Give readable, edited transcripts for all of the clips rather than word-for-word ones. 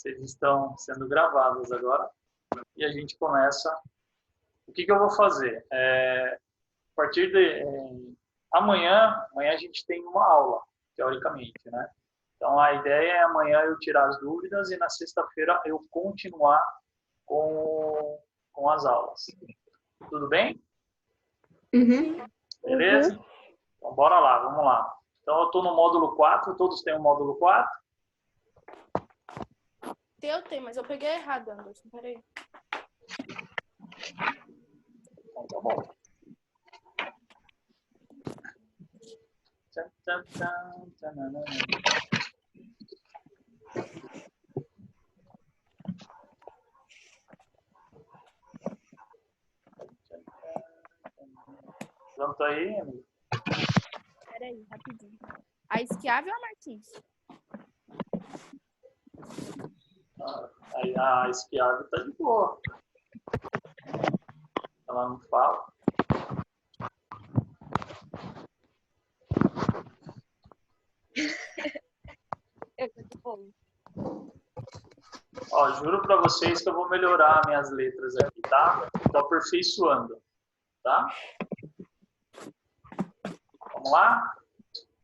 Vocês estão sendo gravados agora. E a gente começa. O que eu vou fazer? A partir de amanhã a gente tem uma aula, teoricamente, né? Então, a ideia é amanhã eu tirar as dúvidas e na sexta-feira eu continuar com as aulas. Tudo bem? Uhum. Beleza? Então, bora lá, vamos lá. Então, eu estou no módulo 4, todos têm o módulo 4? Eu tenho, mas eu peguei errado, Anderson. Peraí. Então, tá bom. Tchan, tchan, tchan, tchananã. Pronto aí, amigo? Peraí, rapidinho. A Esquiave ou a Martins? Aí a Esquiave tá de boa. Ela não fala. Eu tô de boa. Ó, juro pra vocês que eu vou melhorar minhas letras aqui, tá? Tô aperfeiçoando, tá? Vamos lá?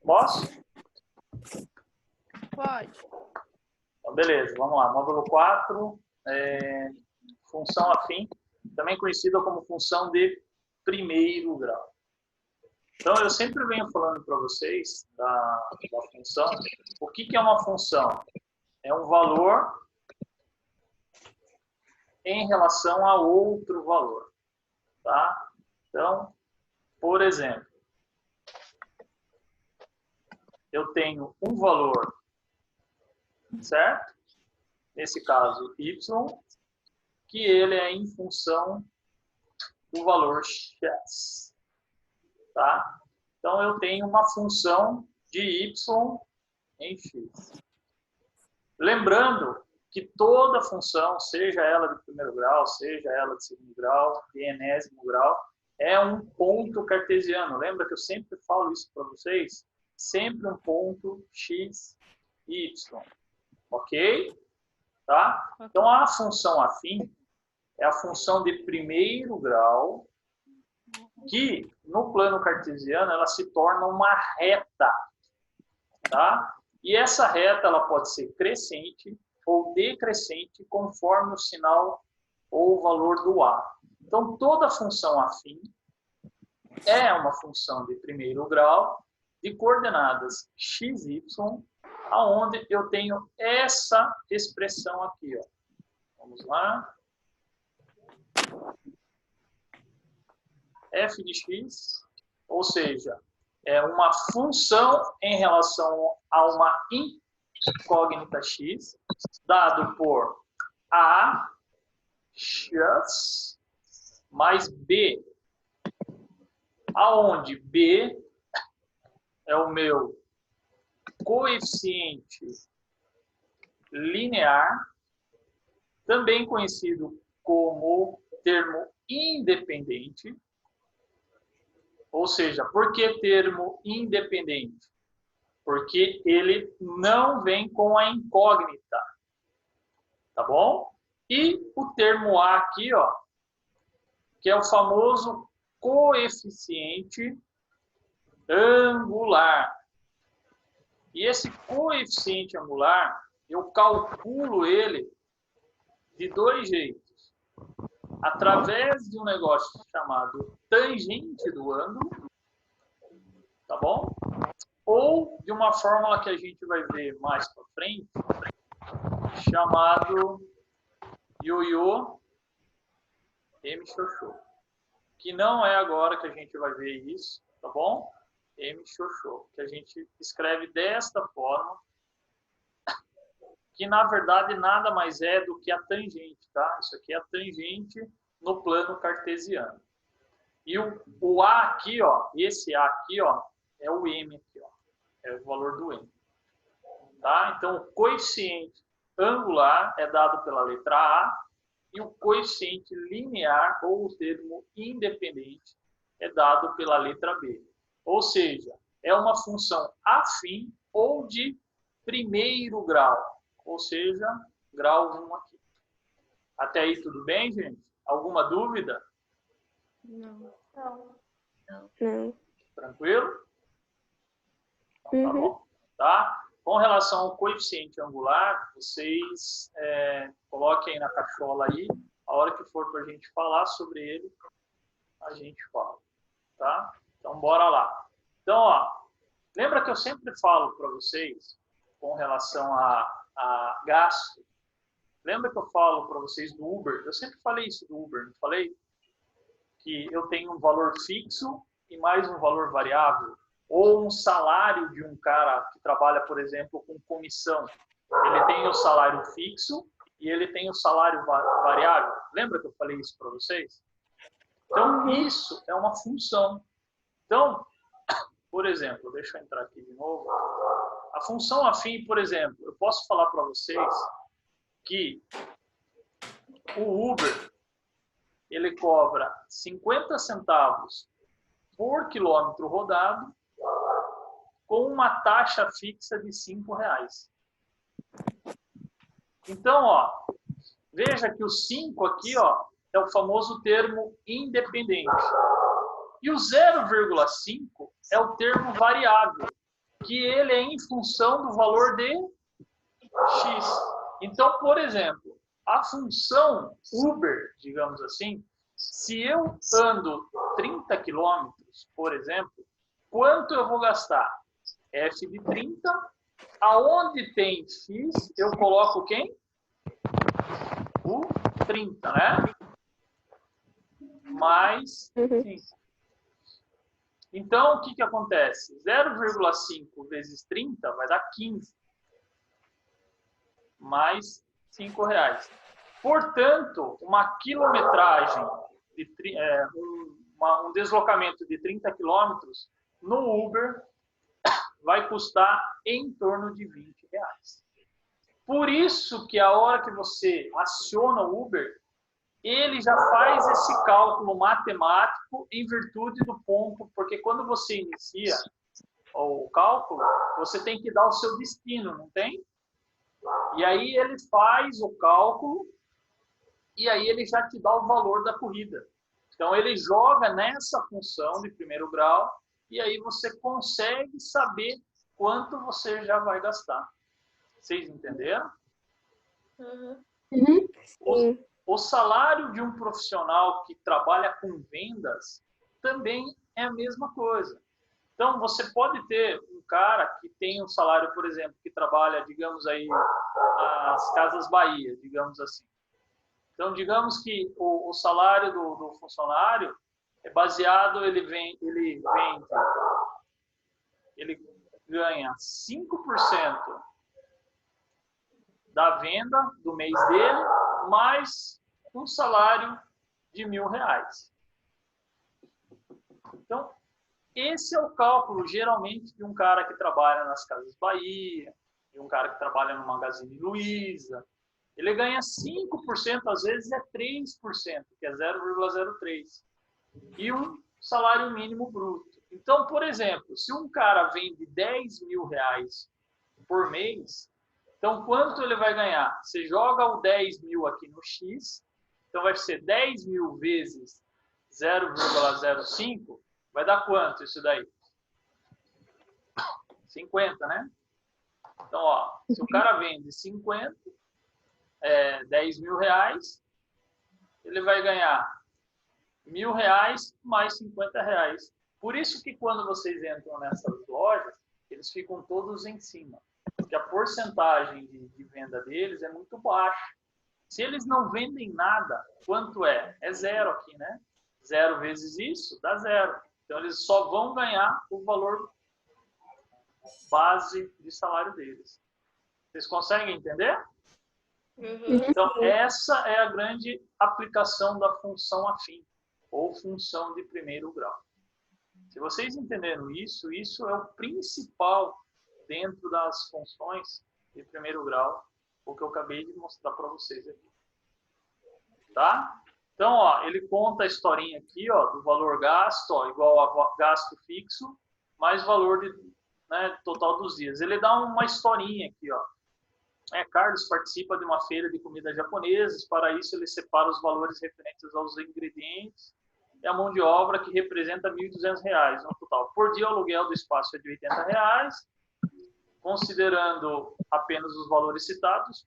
Posso? Pode. Então, beleza, vamos lá. Módulo 4, função afim, também conhecida como função de primeiro grau. Então, eu sempre venho falando para vocês da função. O que é uma função? É um valor em relação a outro valor, tá? Então, por exemplo, eu tenho um valor, certo? Nesse caso, y, que ele é em função do valor x, tá? Então, eu tenho uma função de y em x. Lembrando que toda função, seja ela de primeiro grau, seja ela de segundo grau, de enésimo grau, é um ponto cartesiano. Lembra que eu sempre falo isso para vocês? Sempre um ponto x, y. Ok? Tá? Então, a função afim é a função de primeiro grau que, no plano cartesiano, ela se torna uma reta. Tá? E essa reta ela pode ser crescente ou decrescente conforme o sinal ou o valor do A. Então, toda função afim é uma função de primeiro grau de coordenadas x, y, aonde eu tenho essa expressão aqui. Ó. Vamos lá. F de x, ou seja, é uma função em relação a uma incógnita x, dado por a x mais b, aonde b é o meu coeficiente linear, também conhecido como termo independente. Ou seja, por que termo independente? Porque ele não vem com a incógnita. Tá bom? E o termo A aqui, ó, que é o famoso coeficiente angular. E esse coeficiente angular, eu calculo ele de dois jeitos. Através de um negócio chamado tangente do ângulo, tá bom? Ou de uma fórmula que a gente vai ver mais para frente, chamado ioiô M xoxô. Que não é agora que a gente vai ver isso, tá bom? M xoxô, que a gente escreve desta forma, que na verdade nada mais é do que a tangente, tá? Isso aqui é a tangente no plano cartesiano. E o A aqui, ó, esse A aqui, ó, é o M aqui, ó, é o valor do M. Tá? Então, o coeficiente angular é dado pela letra A e o coeficiente linear, ou o termo independente, é dado pela letra B. Ou seja, é uma função afim ou de primeiro grau. Ou seja, grau 1 aqui. Até aí tudo bem, gente? Alguma dúvida? Não. Não. Tranquilo? Então, tá bom. Tá? Com relação ao coeficiente angular, vocês coloquem aí na cachola aí, a hora que for para a gente falar sobre ele, a gente fala. Tá? Então, bora lá. Então, ó, lembra que eu sempre falo para vocês, com relação a gasto, lembra que eu falo para vocês do Uber? Eu sempre falei isso do Uber, não falei? Que eu tenho um valor fixo e mais um valor variável. Ou um salário de um cara que trabalha, por exemplo, com comissão. Ele tem o salário fixo e ele tem o salário variável. Lembra que eu falei isso para vocês? Então, isso é uma função. Então, por exemplo, deixa eu entrar aqui de novo. A função afim, por exemplo, eu posso falar para vocês que o Uber, ele cobra 50 centavos por quilômetro rodado com uma taxa fixa de R$5. Então, ó, veja que o 5 aqui, ó, é o famoso termo independente. E o 0,5 é o termo variável, que ele é em função do valor de x. Então, por exemplo, a função Uber, digamos assim, se eu ando 30 quilômetros, por exemplo, quanto eu vou gastar? F de 30, aonde tem x, eu coloco quem? O 30, né? Mais 5. Então, o que acontece? 0,5 vezes 30 vai dar 15. Mais R$5. Portanto, uma quilometragem, um deslocamento de 30 quilômetros no Uber vai custar em torno de R$20. Por isso que a hora que você aciona o Uber, ele já faz esse cálculo matemático em virtude do ponto, porque quando você inicia o cálculo, você tem que dar o seu destino, não tem? E aí ele faz o cálculo e aí ele já te dá o valor da corrida. Então ele joga nessa função de primeiro grau e aí você consegue saber quanto você já vai gastar. Vocês entenderam? O salário de um profissional que trabalha com vendas também é a mesma coisa. Então, você pode ter um cara que tem um salário, por exemplo, que trabalha, digamos aí, nas Casas Bahia, digamos assim. Então, digamos que o salário do funcionário é baseado, ele ganha 5% da venda do mês dele, mais um salário de R$1.000. Então, esse é o cálculo, geralmente, de um cara que trabalha nas Casas Bahia, de um cara que trabalha no Magazine Luiza. Ele ganha 5%, às vezes é 3%, que é 0,03. E um salário mínimo bruto. Então, por exemplo, se um cara vende R$10.000 por mês, então quanto ele vai ganhar? Você joga o 10.000 aqui no X, então vai ser 10.000 vezes 0,05, vai dar quanto isso daí? 50, né? Então, ó, se o cara vende 50, R$10.000, ele vai ganhar R$1.000 mais R$50. Por isso que quando vocês entram nessas lojas, eles ficam todos em cima. Porque a porcentagem de venda deles é muito baixa. Se eles não vendem nada, quanto é? É zero aqui, né? 0 vezes isso dá 0. Então, eles só vão ganhar o valor base de salário deles. Vocês conseguem entender? Então, essa é a grande aplicação da função afim, ou função de primeiro grau. Se vocês entenderam isso, isso é o principal dentro das funções de primeiro grau, o que eu acabei de mostrar para vocês aqui. Tá? Então, ó, ele conta a historinha aqui, ó, do valor gasto, ó, igual a gasto fixo, mais valor total dos dias. Ele dá uma historinha aqui, ó. Carlos participa de uma feira de comidas japonesas, para isso ele separa os valores referentes aos ingredientes e a mão de obra, que representa R$ 1.200 no total. Por dia, o aluguel do espaço é de R$ 80, considerando apenas os valores citados.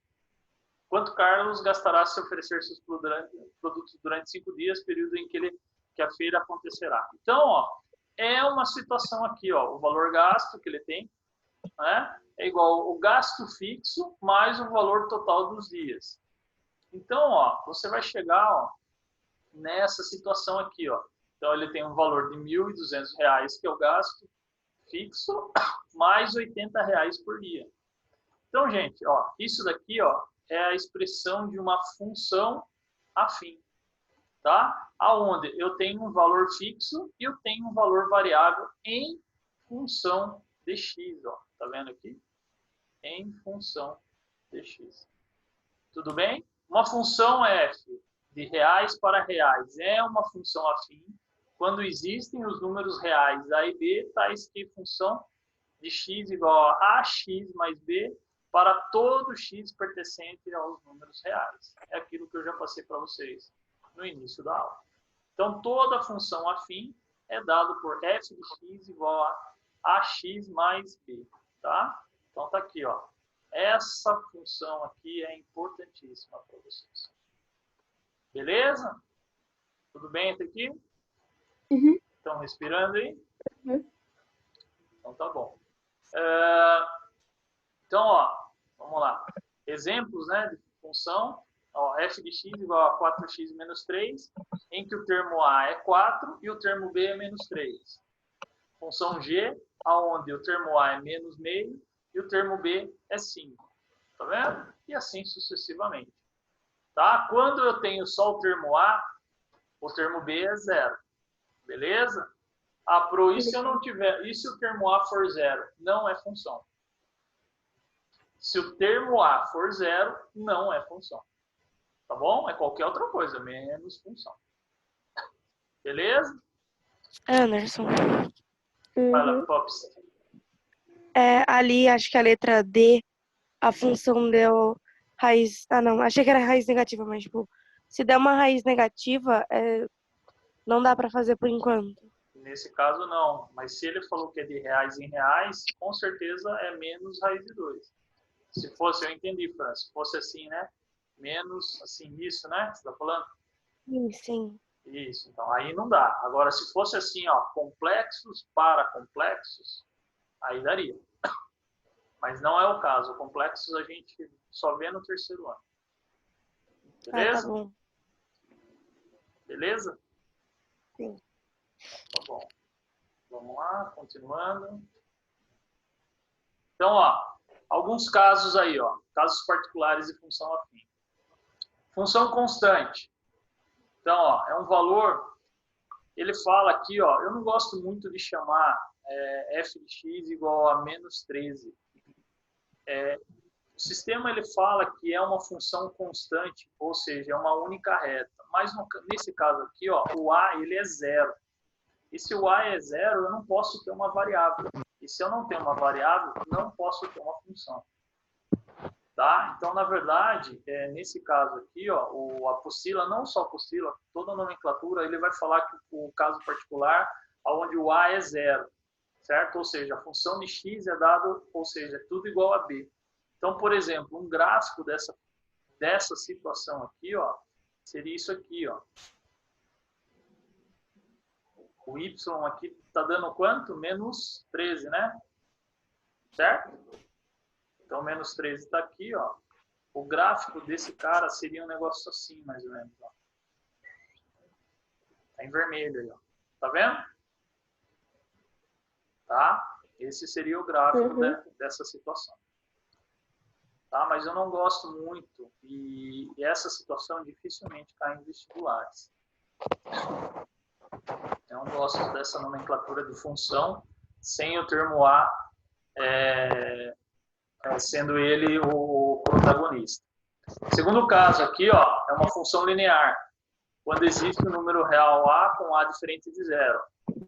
Quanto Carlos gastará se oferecer seus produtos durante 5 dias, período em que a feira acontecerá? Então, ó, é uma situação aqui, ó, o valor gasto que ele tem, né, é igual o gasto fixo mais o valor total dos dias. Então, ó, você vai chegar, ó, nessa situação aqui, ó. Então, ele tem um valor de R$ 1.200, que é o gasto fixo, mais R$ 80 por dia. Então, gente, ó, isso daqui, ó, é a expressão de uma função afim, tá? Aonde eu tenho um valor fixo e eu tenho um valor variável em função de x, ó. Tá vendo aqui? Em função de x. Tudo bem? Uma função f de reais para reais é uma função afim quando existem os números reais a e b, tais que função de x igual a ax mais b para todo x pertencente aos números reais. É aquilo que eu já passei para vocês no início da aula. Então, toda função afim é dado por f de x igual a ax mais b, tá? Então, tá aqui, ó. Essa função aqui é importantíssima para vocês. Beleza? Tudo bem até aqui? Uhum. Estão respirando aí? Uhum. Então, tá bom. Então, ó, vamos lá. Exemplos, né, de função. Ó, f de x igual a 4x menos 3, em que o termo a é 4 e o termo b é menos 3. Função g, onde o termo a é menos meio e o termo b é 5. Tá vendo? E assim sucessivamente. Tá? Quando eu tenho só o termo a, o termo b é 0. Beleza? E se eu não tiver, e se o termo a for 0? Não é função. Se o termo a for 0, não é função. Tá bom? É qualquer outra coisa, menos função. Beleza? Anderson. Fala, Pops. Ali, acho que a letra D, a função deu raiz... Ah, não. Achei que era raiz negativa, mas, tipo, se der uma raiz negativa, não dá pra fazer por enquanto. Nesse caso, não. Mas se ele falou que é de reais em reais, com certeza é menos raiz de 2. Se fosse, eu entendi, Fran. Se fosse assim, né? Menos, assim, isso, né? Você tá falando? Sim. Isso. Então, aí não dá. Agora, se fosse assim, ó, complexos para complexos, aí daria. Mas não é o caso. Complexos a gente só vê no terceiro ano. Beleza? Tá bom. Beleza? Sim. Tá bom. Vamos lá, continuando. Então, ó, alguns casos aí, ó, casos particulares de função afim. Função constante. Então, ó, é um valor, ele fala aqui, ó, eu não gosto muito de chamar f de x igual a menos 13. O sistema, ele fala que é uma função constante, ou seja, é uma única reta. Mas nesse caso aqui, ó, o a, ele é 0. E se o a é 0, eu não posso ter uma variável. E se eu não tenho uma variável, não posso ter uma função. Tá? Então, na verdade, nesse caso aqui, ó, a apostila, não só a apostila, toda a nomenclatura, ele vai falar que o caso particular, onde o a é 0, certo? Ou seja, a função de x é dado, ou seja, é tudo igual a b. Então, por exemplo, um gráfico dessa situação aqui, ó, seria isso aqui, ó. O y aqui está dando quanto? Menos 13, né? Certo? Então, menos 13 está aqui, ó. O gráfico desse cara seria um negócio assim, mais ou menos. Está em vermelho aí, ó. Tá vendo? Tá? Esse seria o gráfico dessa situação. Tá? Mas eu não gosto muito e essa situação dificilmente cai em vestibulares. Eu não gosto dessa nomenclatura de função sem o termo a sendo ele o protagonista. Segundo caso aqui, ó, é uma função linear, quando existe um número real a com a diferente de 0.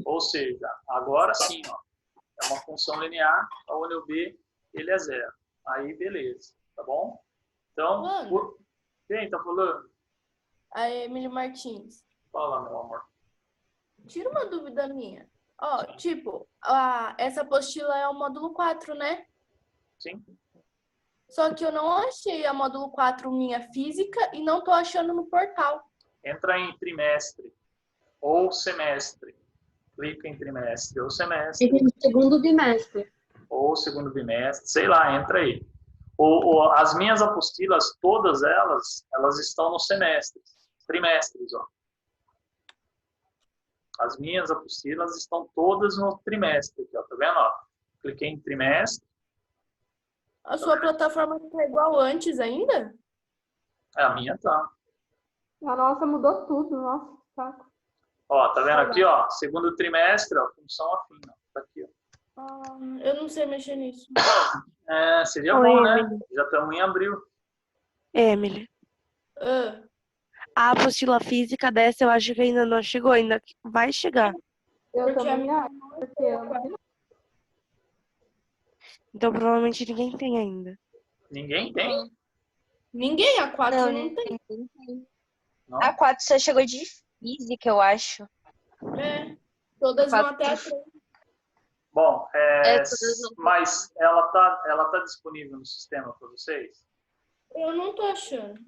Ou seja, agora sim, ó, é uma função linear, onde o b ele é 0. Aí, beleza. tá bom? Então, Mano. quem tá falando? A Emily Martins. Fala, meu amor. Tira uma dúvida minha. Ó, tipo, essa apostila é o módulo 4, né? Sim? Só que eu não achei a módulo 4 minha física e não tô achando no portal. Entra em trimestre ou semestre. Clica em trimestre ou semestre. Entra no segundo bimestre. Ou segundo bimestre, sei lá, entra aí. As minhas apostilas, todas elas estão no semestre, trimestres, ó. As minhas apostilas estão todas no trimestre, aqui, ó, tá vendo? Ó? Cliquei em trimestre. A sua plataforma tá igual antes ainda? A minha tá. A nossa mudou tudo, nossa, que saco. Ó, tá vendo aqui, ó? Segundo trimestre, ó, função afim, ó. Tá aqui, ó. Eu não sei mexer nisso. Seria Oi, bom, né? Emily. Já estamos em abril. Emily. Ah, A apostila física dessa eu acho que ainda não chegou, ainda vai chegar. Eu Porque a também minha- acho, porque eu não vi. Então provavelmente ninguém tem ainda. Ninguém tem? ninguém, a 4 Não, não tem. Não? A 4 só chegou de física, eu acho. É, todas vão Quatro. até a 3. Bom, todas vão- mas ela tá disponível no sistema para vocês? Eu não tô achando.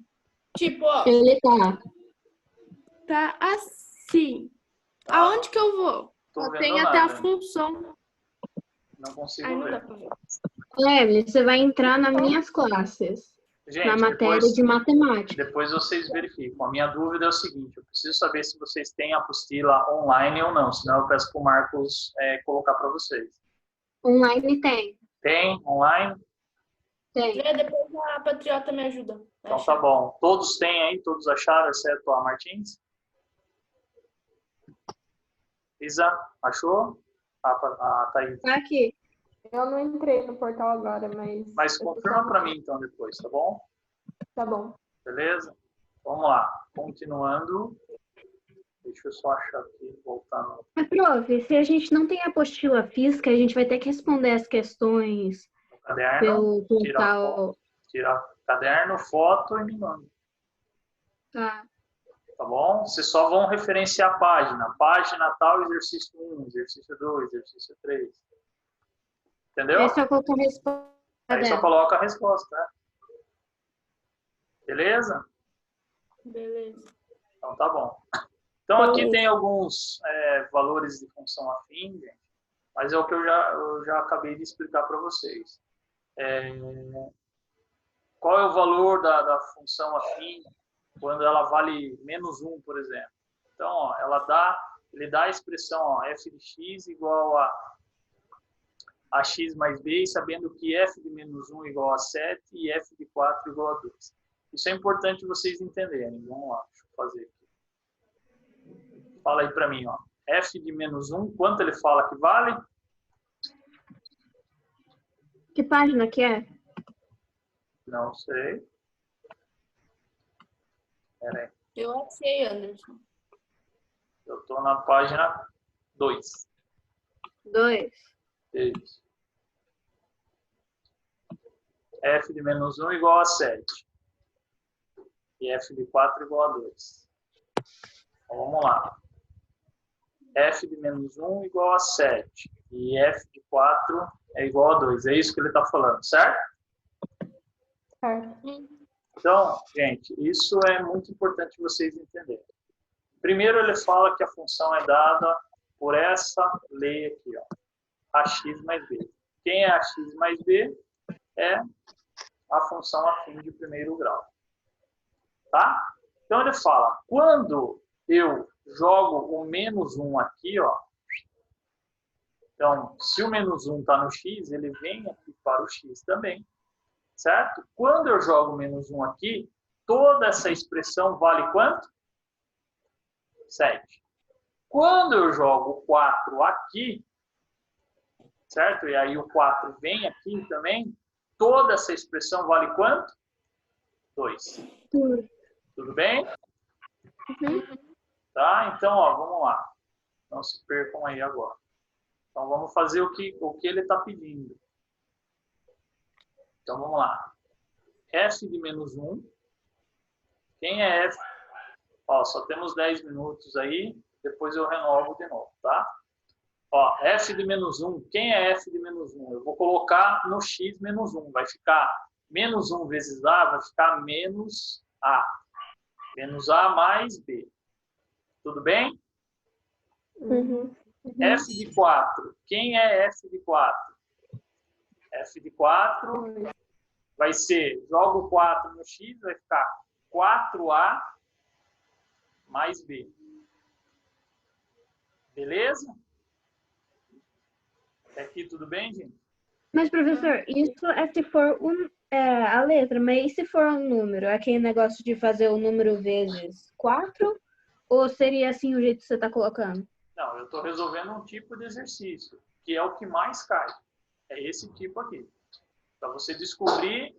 Tipo, ó, Ele tá. tá assim. Tá? Aonde que eu vou? Tô Só vendo tem até a nada. função. Não consigo Aí não dá ver. pra ver. Evelyn, você vai entrar nas minhas classes, na Gente, matéria de matemática. depois vocês verificam. A minha dúvida é o seguinte, eu preciso saber se vocês têm a apostila online ou não, senão eu peço para o Marcos colocar para vocês. Online tem. Tem online? Tem. Depois a Patriota me ajuda. Então tá bom. Todos têm aí, todos acharam, exceto a Martins? Isa, achou? A Thaís. Tá aqui. Eu não entrei no portal agora, mas... Mas confirma para mim então depois, tá bom? Tá bom. Beleza? Vamos lá. Continuando. Deixa eu só achar aqui, voltando. Mas, prof, se a gente não tem apostila física, a gente vai ter que responder as questões No caderno, pelo tira portal. caderno, foto e me manda. Tá. Tá bom? Vocês só vão referenciar a página. Página tal, exercício 1, exercício 2, exercício 3. Entendeu? Aí só colocar a resposta Aí só dela. coloca a resposta, né? Beleza? Beleza. Então tá bom. Então aqui tem alguns valores de função afim, gente, mas é o que eu já acabei de explicar para vocês. Qual é o valor da função afim quando ela vale menos 1, por exemplo? Então, ó, ele dá a expressão ó, f de x igual a x mais b, sabendo que f de menos 1 igual a 7 e f de 4 igual a 2. Isso é importante vocês entenderem. Vamos lá, deixa eu fazer aqui. Fala aí para mim, ó. F de menos 1, quanto ele fala que vale? Que página que é? Não sei. Pera aí. Eu achei, Anderson. Eu estou na página 2. 2. Isso. F de menos 1 igual a 7. E F de 4 igual a 2. Então, vamos lá. F de menos 1 igual a 7. E F de 4 é igual a 2. É isso que ele está falando, certo? Certo. Então, gente, isso é muito importante vocês entenderem. Primeiro, ele fala que a função é dada por essa lei aqui, ó, ax mais b. Quem é ax mais b? É a função afim de primeiro grau. Tá? Então, ele fala, quando eu jogo o menos 1 aqui, ó, então, se o menos 1 está no x, ele vem aqui para o x também. Certo? Quando eu jogo menos 1 aqui, toda essa expressão vale quanto? 7. Quando eu jogo 4 aqui, certo? E aí o 4 vem aqui também, toda essa expressão vale quanto? 2. Tudo bem? Tá? Então, ó, vamos lá. Não se percam aí agora. Então, vamos fazer o que ele está pedindo. Então, vamos lá. f de menos 1. Quem é f? Ó, só temos 10 minutos aí, depois eu renovo de novo, tá? Ó, f de menos 1. Quem é f de menos 1? Eu vou colocar no x menos 1. Vai ficar menos 1 vezes a, vai ficar menos a. Menos a mais b. Tudo bem? Uhum. F de 4. Quem é f de 4? F de 4 vai ser, jogo 4 no x, vai ficar 4a mais b. Beleza? Até aqui tudo bem, gente? Mas, professor, isso é se for a letra, mas e se for um número? Aquele negócio de fazer o número vezes 4? Ou seria assim o jeito que você está colocando? Não, eu estou resolvendo um tipo de exercício, que é o que mais cai. É esse tipo aqui. Para você descobrir,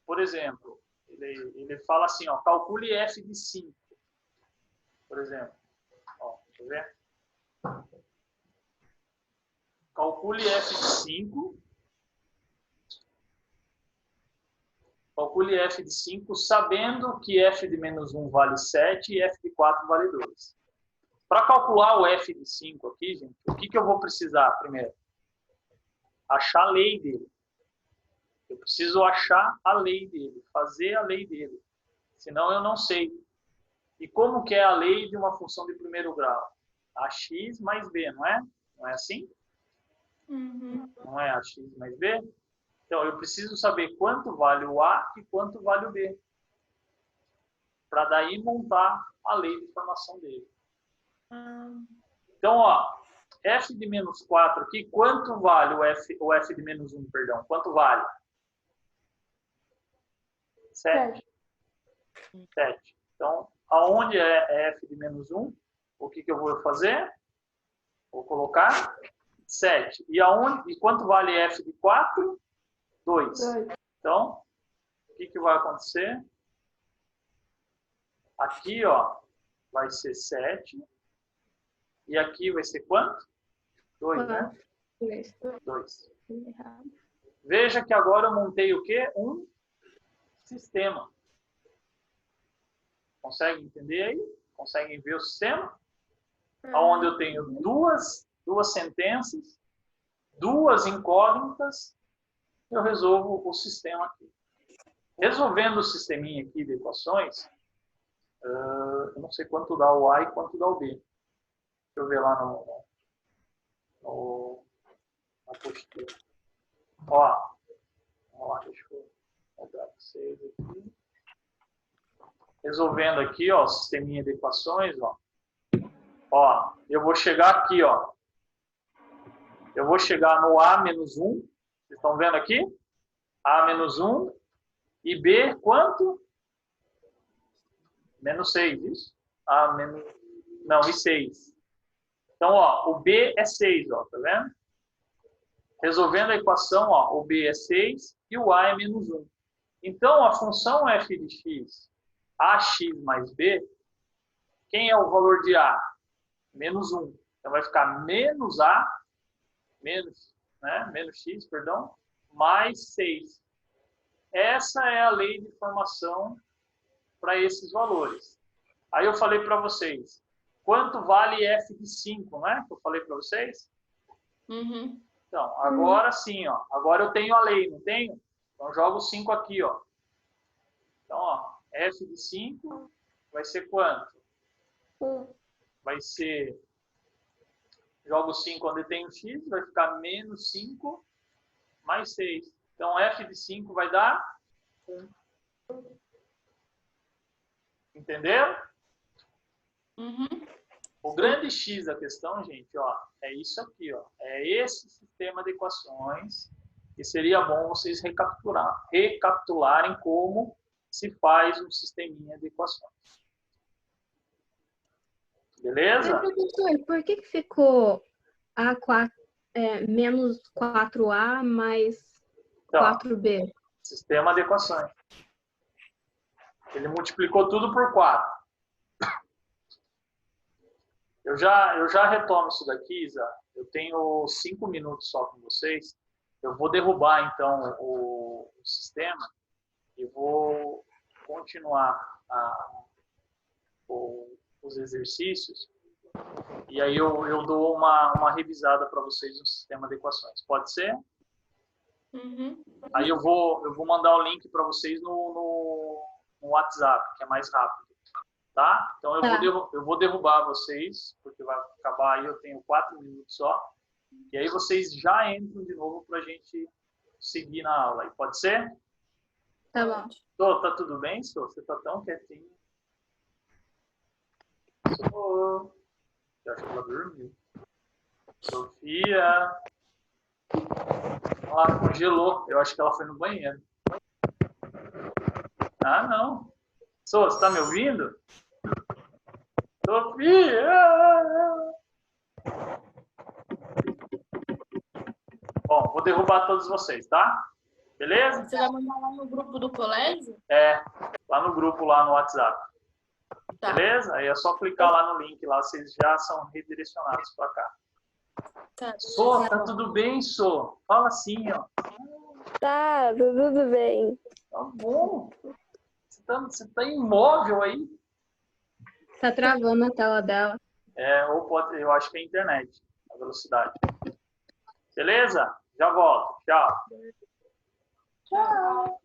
por exemplo, ele fala assim, ó, calcule f de 5. Por exemplo. Ó, deixa eu ver. Calcule f de 5. Calcule f de 5 sabendo que f de menos 1 vale 7 e f de 4 vale 2. Para calcular o f de 5 aqui, gente, o que eu vou precisar primeiro? Achar a lei dele. Eu preciso achar a lei dele, fazer a lei dele. Senão eu não sei. E como que é a lei de uma função de primeiro grau? Ax mais b, não é? Não é assim? Uhum. Não é ax mais b? Então, eu preciso saber quanto vale o a e quanto vale o b. Para daí montar a lei de formação dele. Então, ó, f de menos 4 aqui, quanto vale o f de menos 1, perdão? Quanto vale? 7. 7. Então, aonde é f de menos 1, o que eu vou fazer? Vou colocar 7. E quanto vale f de 4? 2. Então, o que vai acontecer? Aqui, ó, vai ser 7. E aqui vai ser quanto? 2, né? 2. Veja que agora eu montei o quê? Um sistema. Conseguem entender aí? Conseguem ver o sistema? Onde eu tenho duas sentenças, duas incógnitas, eu resolvo o sistema aqui. Resolvendo o sisteminha aqui de equações, eu não sei quanto dá o A e quanto dá o B. Deixa eu ver lá na postura. Ó, vamos lá, deixa eu mostrar para vocês aqui. Resolvendo aqui, ó, o sisteminha de equações, ó. Ó, eu vou chegar aqui, ó. Eu vou chegar no A menos 1. Vocês estão vendo aqui? A menos 1. E B, quanto? Menos 6, isso? A menos... Não, e 6. Então, ó, o B é 6, ó, tá vendo? Resolvendo a equação, ó, o B é 6 e o A é menos 1. Então, a função f de x, ax mais b, quem é o valor de A? Menos 1. Então, vai ficar menos A, menos x, perdão, mais 6. Essa é a lei de formação para esses valores. Aí eu falei para vocês, quanto vale f de 5, né? Que eu falei para vocês? Uhum. Então, agora sim, ó. Agora eu tenho a lei, não tenho? Então, eu jogo 5 aqui, ó. Então, ó, f de 5 vai ser quanto? Vai ser... Jogo 5 onde tem o x, vai ficar menos 5 mais 6. Então, f de 5 vai dar 1. Entenderam? Uhum. O grande X da questão, gente, ó, é isso aqui, ó. É esse sistema de equações que seria bom vocês recapitularem como se faz um sisteminha de equações. Beleza? Mas, professor, por que ficou A4, menos 4A mais Então, 4B? sistema de equações. Ele multiplicou tudo por 4. Eu já retomo isso daqui, Isa. Eu tenho 5 minutos só com vocês. Eu vou derrubar, então, o sistema e vou continuar os exercícios. E aí eu dou uma revisada para vocês no sistema de equações. Pode ser? Uhum. Aí eu vou mandar o link para vocês no WhatsApp, que é mais rápido. Tá? Então eu vou derrubar vocês, porque vai acabar aí, eu tenho 4 minutos só. E aí vocês já entram de novo para a gente seguir na aula. Aí, pode ser? Tá bom. Tô, tá tudo bem, Sô? Você tá tão quietinho. Sô. Eu acho que ela dormiu. Sofia. Ela congelou. Eu acho que ela foi no banheiro. Ah, não. Sô, você tá me ouvindo? Sofia! Bom, vou derrubar todos vocês, tá? Beleza? Você vai mandar lá no grupo do colégio? É, lá no grupo, lá no WhatsApp. Tá. Beleza? Aí é só clicar lá no link, lá vocês já são redirecionados para cá. Tá. Sô, tá tudo bem, Sô? Fala assim, ó. Tá, tudo bem. Tá bom. Você tá imóvel aí? Tá travando a tela dela. Ou pode, eu acho que é a internet, a velocidade. Beleza? Já volto. Tchau. Tchau.